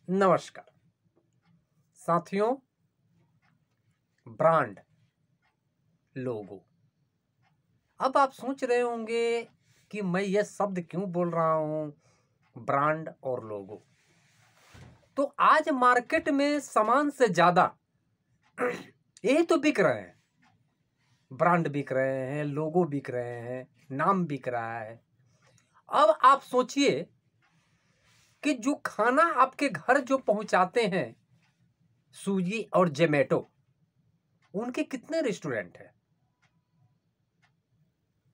नमस्कार साथियों। ब्रांड, लोगो। अब आप सोच रहे होंगे कि मैं ये शब्द क्यों बोल रहा हूं, ब्रांड और लोगो। तो आज मार्केट में सामान से ज्यादा यही तो बिक रहे हैं। ब्रांड बिक रहे हैं, लोगो बिक रहे हैं, नाम बिक रहा है। अब आप सोचिए कि जो खाना आपके घर जो पहुंचाते हैं स्विगी और जोमैटो, उनके कितने रेस्टोरेंट हैं,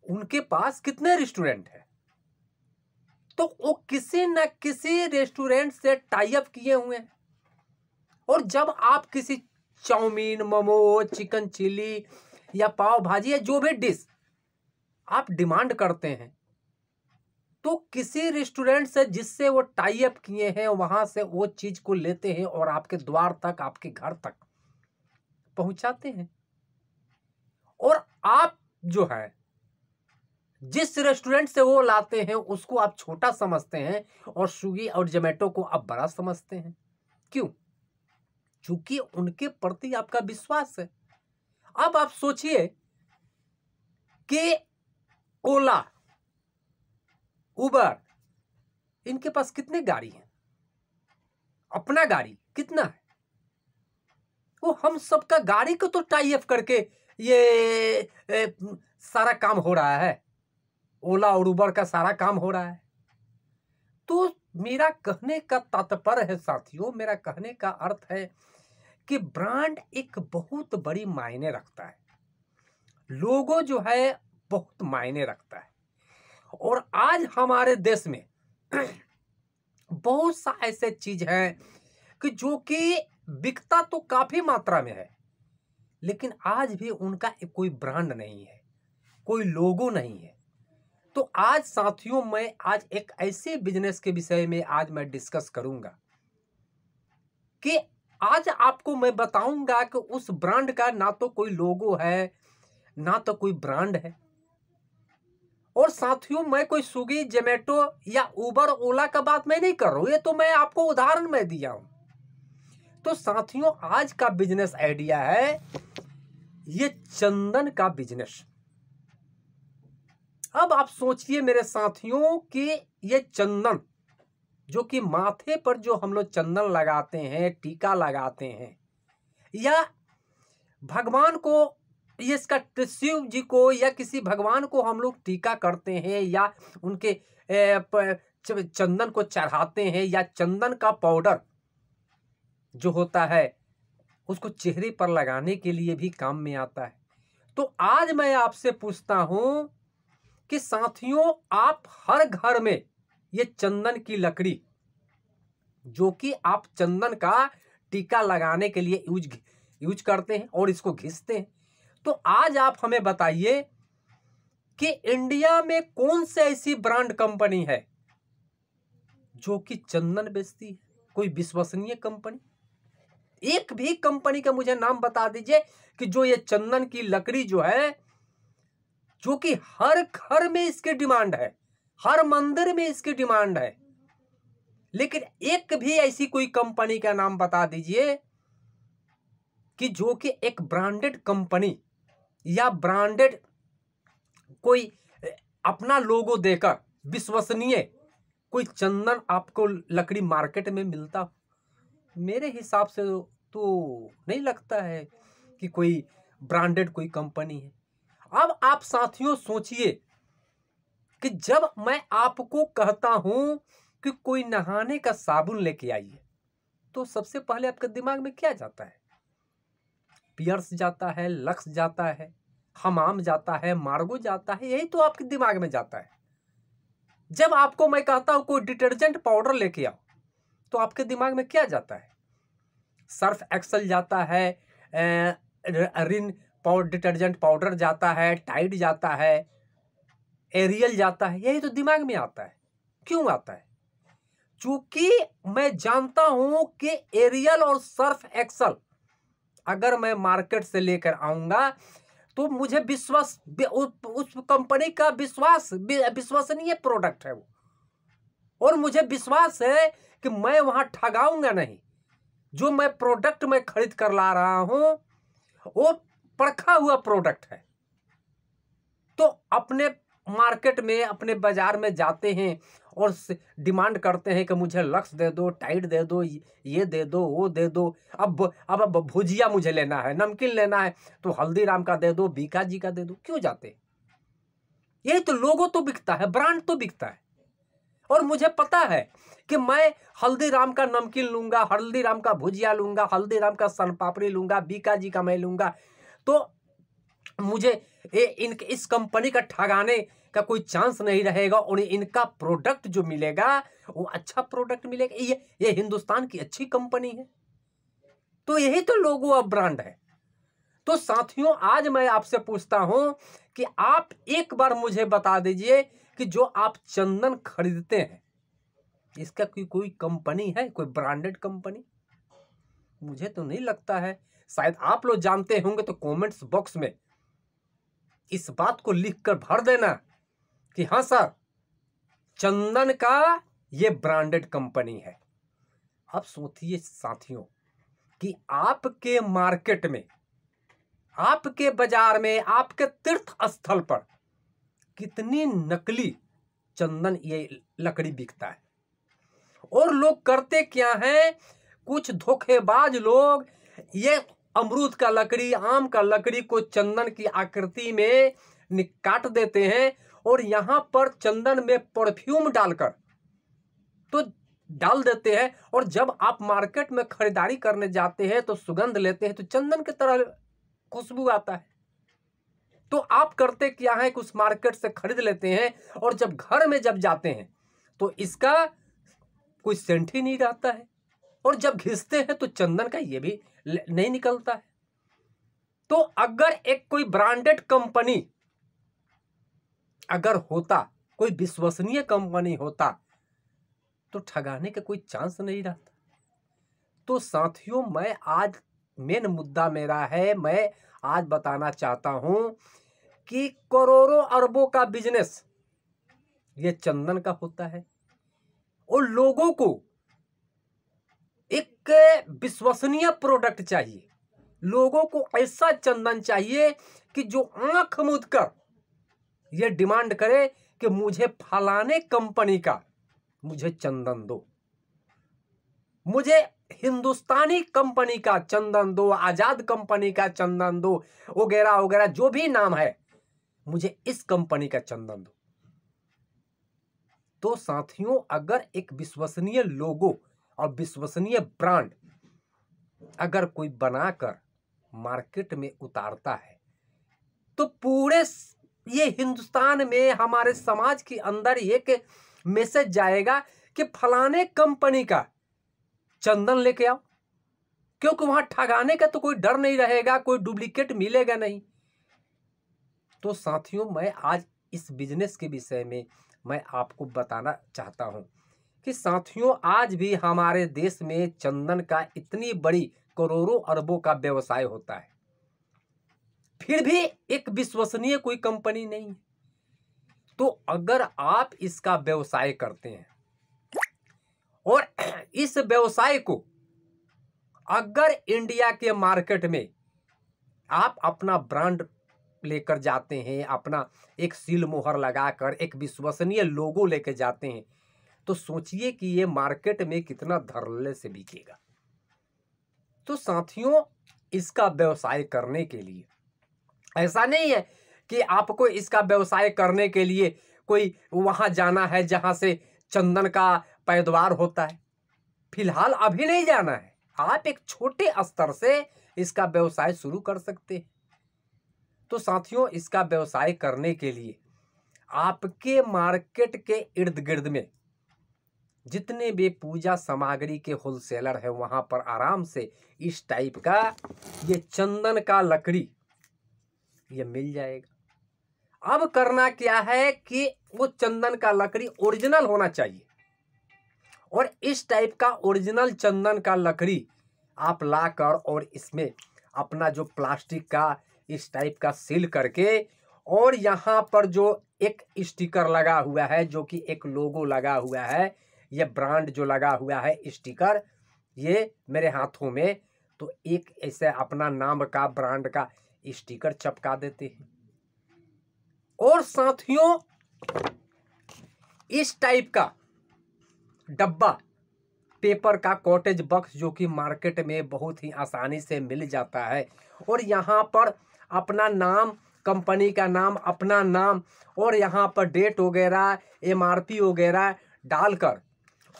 उनके पास कितने रेस्टोरेंट हैं। तो वो किसी न किसी रेस्टोरेंट से टाई अप किए हुए हैं। और जब आप किसी चाउमीन, मोमो, चिकन चिली या पाव भाजी या जो भी डिश आप डिमांड करते हैं, तो किसी रेस्टोरेंट से जिससे वो टाई अप किए हैं वहां से वो चीज को लेते हैं और आपके द्वार तक, आपके घर तक पहुंचाते हैं। और आप जो है जिस रेस्टोरेंट से वो लाते हैं उसको आप छोटा समझते हैं और स्विगी और जोमैटो को आप बड़ा समझते हैं। क्यों? क्योंकि उनके प्रति आपका विश्वास है। अब आप सोचिए कि ओला, उबर, इनके पास कितने गाड़ी हैं, अपना गाड़ी कितना है। वो हम सबका गाड़ी को तो टाई अप करके ये सारा काम हो रहा है। ओला और उबर का सारा काम हो रहा है। तो मेरा कहने का तात्पर्य है साथियों, मेरा कहने का अर्थ है कि ब्रांड एक बहुत बड़ी मायने रखता है। लोगो जो है बहुत मायने रखता है। और आज हमारे देश में बहुत सा ऐसे चीज है कि जो कि बिकता तो काफी मात्रा में है, लेकिन आज भी उनका कोई ब्रांड नहीं है, कोई लोगो नहीं है। तो आज साथियों मैं आज एक ऐसे बिजनेस के विषय में आज मैं डिस्कस करूंगा कि आज आपको मैं बताऊंगा कि उस ब्रांड का ना तो कोई लोगो है, ना तो कोई ब्रांड है। और साथियों मैं कोई स्विगी, जोमैटो या उबर, ओला का बात मैं नहीं कर रहा हूं, ये तो मैं आपको उदाहरण में दिया हूं। तो साथियों आज का बिजनेस आइडिया है ये चंदन का बिजनेस। अब आप सोचिए मेरे साथियों कि ये चंदन जो कि माथे पर जो हम लोग चंदन लगाते हैं, टीका लगाते हैं, या भगवान को, ये इसका शिव जी को या किसी भगवान को हम लोग टीका करते हैं या उनके चंदन को चढ़ाते हैं, या चंदन का पाउडर जो होता है उसको चेहरे पर लगाने के लिए भी काम में आता है। तो आज मैं आपसे पूछता हूं कि साथियों आप हर घर में ये चंदन की लकड़ी जो कि आप चंदन का टीका लगाने के लिए यूज करते हैं और इसको घिसते हैं। तो आज आप हमें बताइए कि इंडिया में कौन सी ऐसी ब्रांड कंपनी है जो कि चंदन बेचती है, कोई विश्वसनीय कंपनी। एक भी कंपनी का मुझे नाम बता दीजिए कि जो ये चंदन की लकड़ी जो है, जो कि हर घर में इसकी डिमांड है, हर मंदिर में इसकी डिमांड है, लेकिन एक भी ऐसी कोई कंपनी का नाम बता दीजिए कि जो कि एक ब्रांडेड कंपनी या ब्रांडेड कोई अपना लोगो देकर विश्वसनीय कोई चंदन आपको लकड़ी मार्केट में मिलता। मेरे हिसाब से तो नहीं लगता है कि कोई ब्रांडेड कोई कंपनी है। अब आप साथियों सोचिए कि जब मैं आपको कहता हूं कि कोई नहाने का साबुन लेके आइए, तो सबसे पहले आपके दिमाग में क्या जाता है? पियर्स जाता है, लक्स जाता है, हमाम जाता है, मार्गो जाता है, यही तो आपके दिमाग में जाता है। जब आपको मैं कहता हूं कोई डिटर्जेंट पाउडर लेके आओ, तो आपके दिमाग में क्या जाता है? सर्फ एक्सल जाता है, रिन डिटर्जेंट पाउडर जाता है, टाइड जाता है, एरियल जाता है, यही तो दिमाग में आता है। क्यों आता है? चूंकि मैं जानता हूं कि एरियल और सर्फ एक्सल अगर मैं मार्केट से लेकर आऊंगा तो मुझे उस कंपनी का विश्वसनीय प्रोडक्ट है वो। और मुझे विश्वास है कि मैं वहां ठगाऊंगा नहीं। जो मैं प्रोडक्ट में खरीद कर ला रहा हूं वो परखा हुआ प्रोडक्ट है। तो अपने मार्केट में, अपने बाजार में जाते हैं और डिमांड करते हैं कि मुझे लक्स दे दो, टाइड दे दो, ये दे दो, वो दे दो। अब भुजिया मुझे लेना है, नमकीन लेना है तो हल्दीराम का दे दो, बीका जी का दे दो। क्यों जाते? यही तो लोगो तो बिकता है, ब्रांड तो बिकता है। और मुझे पता है कि मैं हल्दीराम का नमकीन लूंगा, हल्दीराम का भुजिया लूंगा, हल्दीराम का सन पापड़ी लूंगा, बीका जी का मैं लूंगा, तो मुझे इस कंपनी का ठगाने का कोई चांस नहीं रहेगा और इनका प्रोडक्ट जो मिलेगा वो अच्छा प्रोडक्ट मिलेगा। ये हिंदुस्तान की अच्छी कंपनी है। तो यही तो लोगो ऑफ ब्रांड है। तो साथियों, आज मैं आपसे पूछता हूं कि आप एक बार मुझे बता दीजिए कि जो आप चंदन खरीदते हैं इसका कोई कंपनी है, कोई ब्रांडेड कंपनी? मुझे तो नहीं लगता है। शायद आप लोग जानते होंगे तो कमेंट्स बॉक्स में इस बात को लिखकर भर देना कि हाँ सर, चंदन का ये ब्रांडेड कंपनी है। अब सोचिए साथियों कि आपके मार्केट में, आपके बाजार में, आपके तीर्थ स्थल पर कितनी नकली चंदन ये लकड़ी बिकता है। और लोग करते क्या हैं, कुछ धोखेबाज लोग ये अमरूद का लकड़ी, आम का लकड़ी को चंदन की आकृति में काट देते हैं और यहां पर चंदन में परफ्यूम डालकर तो डाल देते हैं। और जब आप मार्केट में खरीदारी करने जाते हैं तो सुगंध लेते हैं तो चंदन की तरह खुशबू आता है। तो आप करते क्या है कि उस मार्केट से खरीद लेते हैं और जब घर में जब जाते हैं तो इसका कोई सेंट ही नहीं रहता है और जब घिसते हैं तो चंदन का ये भी नहीं निकलता है। तो अगर एक कोई ब्रांडेड कंपनी अगर होता, कोई विश्वसनीय कंपनी होता तो ठगाने का कोई चांस नहीं रहता। तो साथियों, मैं आज मेन मुद्दा मेरा है, मैं आज बताना चाहता हूं कि करोड़ों अरबों का बिजनेस ये चंदन का होता है और लोगों को एक विश्वसनीय प्रोडक्ट चाहिए। लोगों को ऐसा चंदन चाहिए कि जो आंख मूंद कर ये डिमांड करे कि मुझे फलाने कंपनी का मुझे चंदन दो, मुझे हिंदुस्तानी कंपनी का चंदन दो, आजाद कंपनी का चंदन दो, वगैरह वगैरह जो भी नाम है, मुझे इस कंपनी का चंदन दो। तो साथियों, अगर एक विश्वसनीय लोगो और विश्वसनीय ब्रांड अगर कोई बनाकर मार्केट में उतारता है तो पूरे ये हिंदुस्तान में, हमारे समाज के अंदर एक मैसेज जाएगा कि फलाने कंपनी का चंदन लेके आओ, क्योंकि वहां ठगाने का तो कोई डर नहीं रहेगा, कोई डुप्लीकेट मिलेगा नहीं। तो साथियों, मैं आज इस बिजनेस के विषय में मैं आपको बताना चाहता हूं कि साथियों, आज भी हमारे देश में चंदन का इतनी बड़ी करोड़ों अरबों का व्यवसाय होता है, फिर भी एक विश्वसनीय कोई कंपनी नहीं है। तो अगर आप इसका व्यवसाय करते हैं और इस व्यवसाय को अगर इंडिया के मार्केट में आप अपना ब्रांड लेकर जाते हैं, अपना एक सील मोहर लगाकर एक विश्वसनीय लोगो लेकर जाते हैं, तो सोचिए कि ये मार्केट में कितना धड़ल्ले से बिकेगा। तो साथियों, इसका व्यवसाय करने के लिए ऐसा नहीं है कि आपको इसका व्यवसाय करने के लिए कोई वहां जाना है जहां से चंदन का पैदावार होता है। फिलहाल अभी नहीं जाना है, आप एक छोटे स्तर से इसका व्यवसाय शुरू कर सकते हैं। तो साथियों, इसका व्यवसाय करने के लिए आपके मार्केट के इर्द गिर्द में जितने भी पूजा सामग्री के होलसेलर है वहां पर आराम से इस टाइप का ये चंदन का लकड़ी ये मिल जाएगा। अब करना क्या है कि वो चंदन का लकड़ी ओरिजिनल होना चाहिए और इस टाइप का ओरिजिनल चंदन का लकड़ी आप लाकर और इसमें अपना जो प्लास्टिक का इस टाइप का सील करके और यहाँ पर जो एक स्टिकर लगा हुआ है, जो कि एक लोगो लगा हुआ है, ये ब्रांड जो लगा हुआ है स्टिकर, ये मेरे हाथों में, तो एक ऐसे अपना नाम का ब्रांड का स्टिकर चिपका देते हैं। और साथियों, इस टाइप का डब्बा, पेपर का कॉटेज बॉक्स जो कि मार्केट में बहुत ही आसानी से मिल जाता है, और यहाँ पर अपना नाम, कंपनी का नाम, अपना नाम, और यहाँ पर डेट वगैरह, MRP वगैरह डालकर,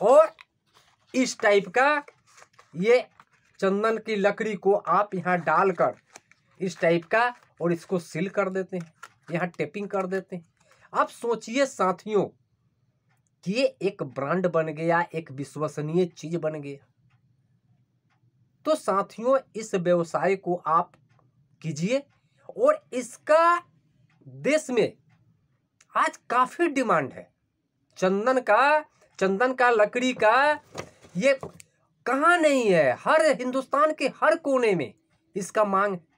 और इस टाइप का ये चंदन की लकड़ी को आप यहाँ डालकर इस टाइप का, और इसको सील कर देते हैं, यहाँ टेपिंग कर देते हैं। आप सोचिए साथियों कि ये एक ब्रांड बन गया, एक विश्वसनीय चीज बन गया। तो साथियों, इस व्यवसाय को आप कीजिए, और इसका देश में आज काफी डिमांड है। चंदन का लकड़ी का ये कहाँ नहीं है, हर हिंदुस्तान के हर कोने में इसका मांग है।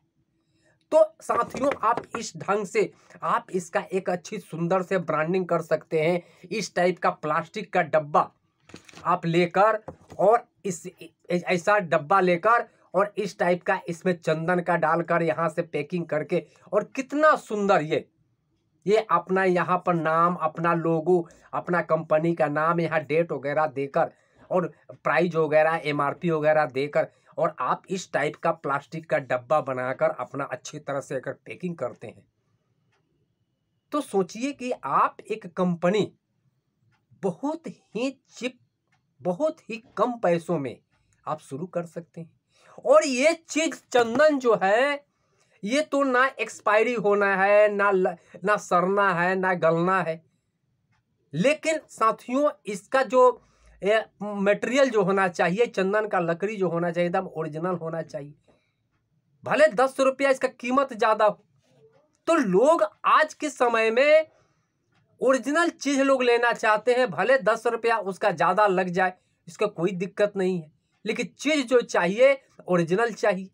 तो साथियों, आप इस ढंग से आप इसका एक अच्छी सुंदर से ब्रांडिंग कर सकते हैं। इस टाइप का प्लास्टिक का डब्बा आप लेकर, और इस ऐसा डब्बा लेकर, और इस टाइप का इसमें चंदन का डालकर यहाँ से पैकिंग करके, और कितना सुंदर ये अपना यहाँ पर नाम, अपना लोगो, अपना कंपनी का नाम, यहाँ डेट वगैरह देकर, और प्राइस वगैरह, MRP वगैरह देकर, और आप इस टाइप का प्लास्टिक का डब्बा बनाकर अपना अच्छी तरह से अगर पैकिंग करते हैं, तो सोचिए कि आप एक कंपनी बहुत ही चिप, बहुत ही कम पैसों में आप शुरू कर सकते हैं। और ये चीज चंदन जो है, ये तो ना एक्सपायरी होना है, ना सड़ना है, ना गलना है, लेकिन साथियों इसका जो मटेरियल जो होना चाहिए, चंदन का लकड़ी जो होना चाहिए, एकदम ओरिजिनल होना चाहिए। भले 10 रुपया इसका कीमत ज्यादा हो, तो लोग आज के समय में ओरिजिनल चीज लोग लेना चाहते हैं। भले 10 रुपया उसका ज्यादा लग जाए, इसका कोई दिक्कत नहीं है, लेकिन चीज जो चाहिए ओरिजिनल चाहिए।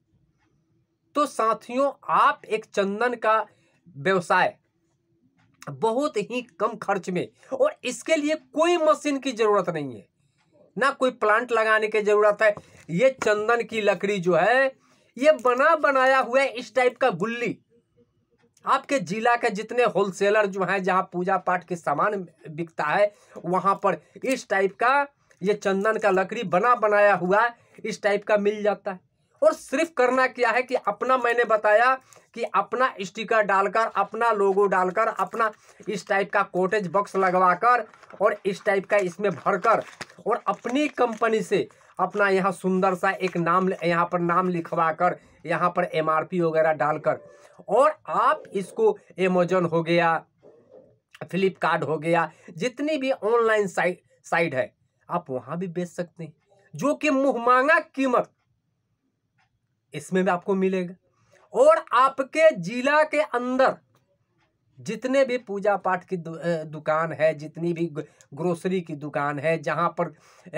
तो साथियों, आप एक चंदन का व्यवसाय बहुत ही कम खर्च में, और इसके लिए कोई मशीन की जरूरत नहीं है, ना कोई प्लांट लगाने की जरूरत है। ये चंदन की लकड़ी जो है, ये बना बनाया हुआ है। इस टाइप का गुल्ली आपके जिला के जितने होलसेलर जो हैं, जहां पूजा पाठ के सामान बिकता है, वहां पर इस टाइप का ये चंदन का लकड़ी बना बनाया हुआ इस टाइप का मिल जाता है। और सिर्फ करना क्या है कि अपना, मैंने बताया कि अपना स्टिकर डालकर, अपना लोगो डालकर, अपना इस टाइप का कॉटेज बॉक्स लगवाकर, और इस टाइप का इसमें भरकर, और अपनी कंपनी से अपना यहाँ सुंदर सा एक नाम, यहाँ पर नाम लिखवा कर, यहाँ पर MRP वगैरह डालकर, और आप इसको अमेज़न हो गया, फ्लिपकार्ट हो गया, जितनी भी ऑनलाइन साइट है, आप वहां भी बेच सकते हैं, जो कि मुंहमांगा कीमत इसमें भी आपको मिलेगा। और आपके जिला के अंदर जितने भी पूजा पाठ की दुकान है, जितनी भी ग्रोसरी की दुकान है, जहां पर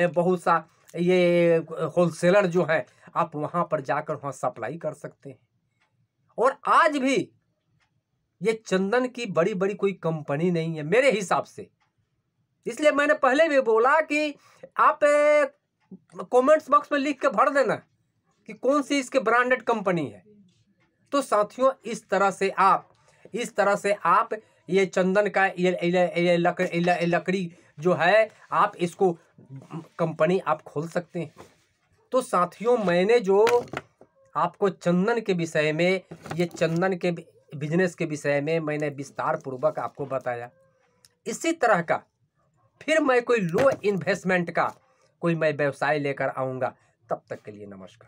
बहुत सा ये होलसेलर जो है, आप वहां पर जाकर वहां सप्लाई कर सकते हैं। और आज भी ये चंदन की बड़ी बड़ी कोई कंपनी नहीं है मेरे हिसाब से। इसलिए मैंने पहले भी बोला कि आप कमेंट्स बॉक्स में लिख के भर देना कि कौन सी इसके ब्रांडेड कंपनी है। तो साथियों, इस तरह से आप ये चंदन का ये लकड़ी जो है, आप इसको कंपनी आप खोल सकते हैं। तो साथियों, मैंने जो आपको चंदन के विषय में, ये चंदन के बिजनेस के विषय में मैंने विस्तार पूर्वक आपको बताया। इसी तरह का फिर मैं कोई लो इन्वेस्टमेंट का कोई मैं व्यवसाय लेकर आऊँगा। तब तक के लिए नमस्कार।